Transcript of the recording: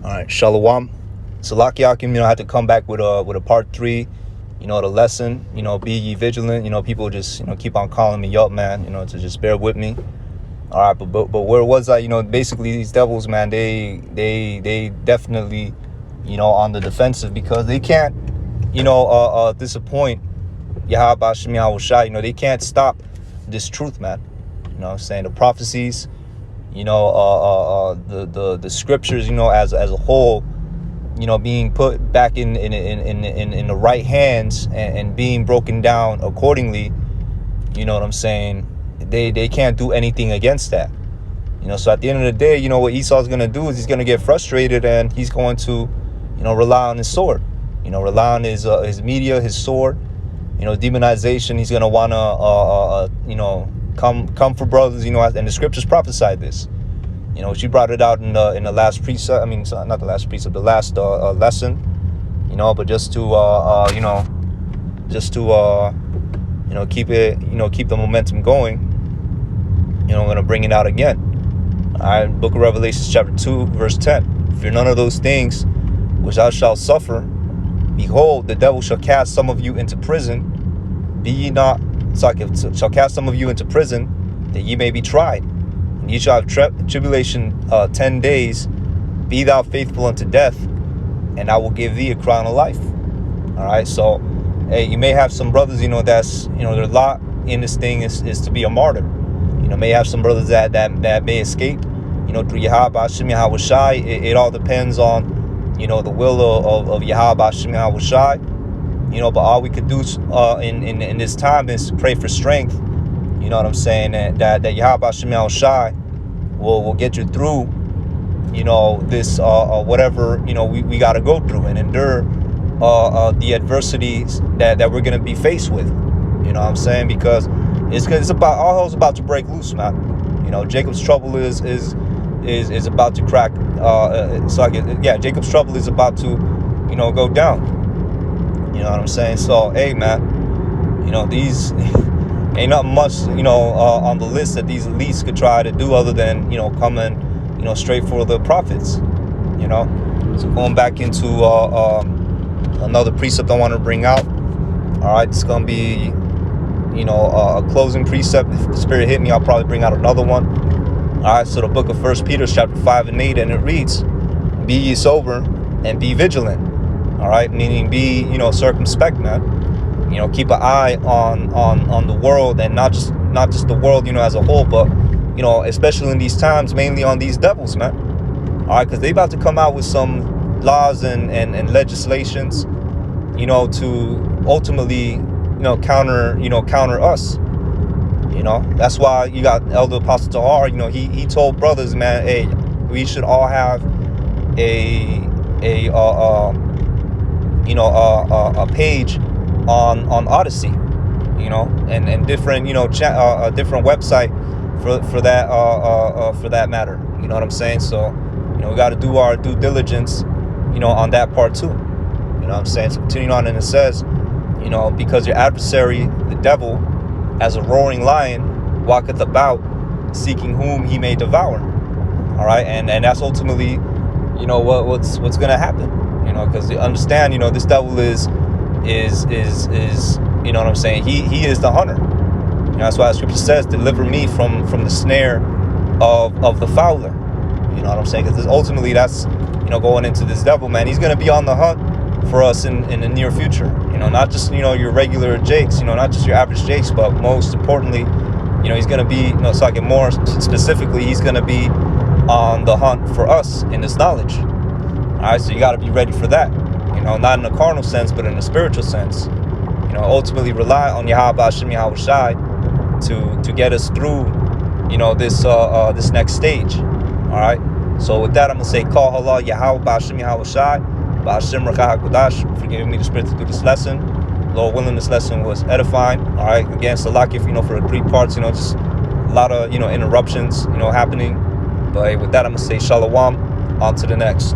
All right, Shalom. Salak Yakim, I had to come back with a part 3, the lesson, be ye vigilant. People just, keep on calling me up, man, to just bear with me. All right, but where was I? Basically these devils, man, they definitely, on the defensive, because they can't, disappoint Yahweh Shem Yahweh Shai. They can't stop this truth, man. I'm saying the prophecies, the scriptures, as a whole, being put back in the right hands and being broken down accordingly. You know what I'm saying? They can't do anything against that. So at the end of the day, what Esau's gonna do is he's gonna get frustrated and he's going to, rely on his sword. Rely on his media, his sword. Demonization. He's gonna wanna come for brothers. And the scriptures prophesied this. She brought it out in the last precept. I mean, not the last precept, the last lesson. But just to keep it, keep the momentum going. I'm gonna bring it out again. All right, Book of Revelations, chapter 2, verse 10. Fear none of those things which thou shalt suffer. Behold, the devil shall cast some of you into prison. Be ye not, shall cast some of you into prison, that ye may be tried. And ye shall have tribulation 10 days. Be thou faithful unto death, and I will give thee a crown of life. All right, so hey, you may have some brothers, that's, their lot in this thing is to be a martyr. May have some brothers that may escape, through Yahweh Shem Yahweh Shai. It all depends on, the will of Yahweh Shem Yahweh Shai. But all we could do in this time is pray for strength. You know what I'm saying? That Yahweh Shem Yahweh Shai will get you through, this whatever we got to go through and endure the adversities that we're gonna be faced with. You know what I'm saying? Because it's about, all hell's about to break loose, man. Jacob's trouble is about to crack. Jacob's trouble is about to, go down. You know what I'm saying? So, hey, man, these ain't not much, on the list that these elites could try to do other than, coming, straight for the prophets. So going back into another precept I want to bring out. All right, it's gonna be, a closing precept. If the Spirit hit me, I'll probably bring out another one. All right, so the book of 1 Peter, chapter 5 and 8, and it reads, "Be ye sober and be vigilant." All right, meaning be, circumspect, man. Keep an eye on the world, and not just the world, as a whole, but especially in these times, mainly on these devils, man. All right, because they about to come out with some laws and legislations, to ultimately, counter us. That's why you got Elder Apostle Tahar. He told brothers, man, hey, we should all have a page on Odyssey, and different, a different website for that matter. You know what I'm saying? So, we got to do our due diligence, on that part too. You know what I'm saying? So continuing on, and it says, because your adversary, the devil, as a roaring lion, walketh about, seeking whom he may devour. All right, and that's ultimately, what's gonna happen. Because you understand, this devil is you know what I'm saying? He is the hunter. That's why the scripture says, "Deliver me from the snare of the fowler." You know what I'm saying? Because ultimately, that's going into this devil, man. He's gonna be on the hunt for us in the near future. Not just your regular jakes, not just your average jakes, but most importantly, he's gonna be, more specifically, he's gonna be on the hunt for us in this knowledge. All right, so you got to be ready for that. Not in a carnal sense, but in a spiritual sense. Ultimately rely on Yahweh Shem Yahweh Shai to get us through, this next stage. All right. So with that, I'm gonna say, Call Allah Yahweh Shem Yahweh Shai, Ba'ashem Rakah HaKodash, for giving me the spirit to do this lesson. Lord willing, this lesson was edifying. All right. Again, Salakif, for the 3 parts, just a lot of, interruptions, happening. But hey, with that, I'm gonna say Shalom. On to the next.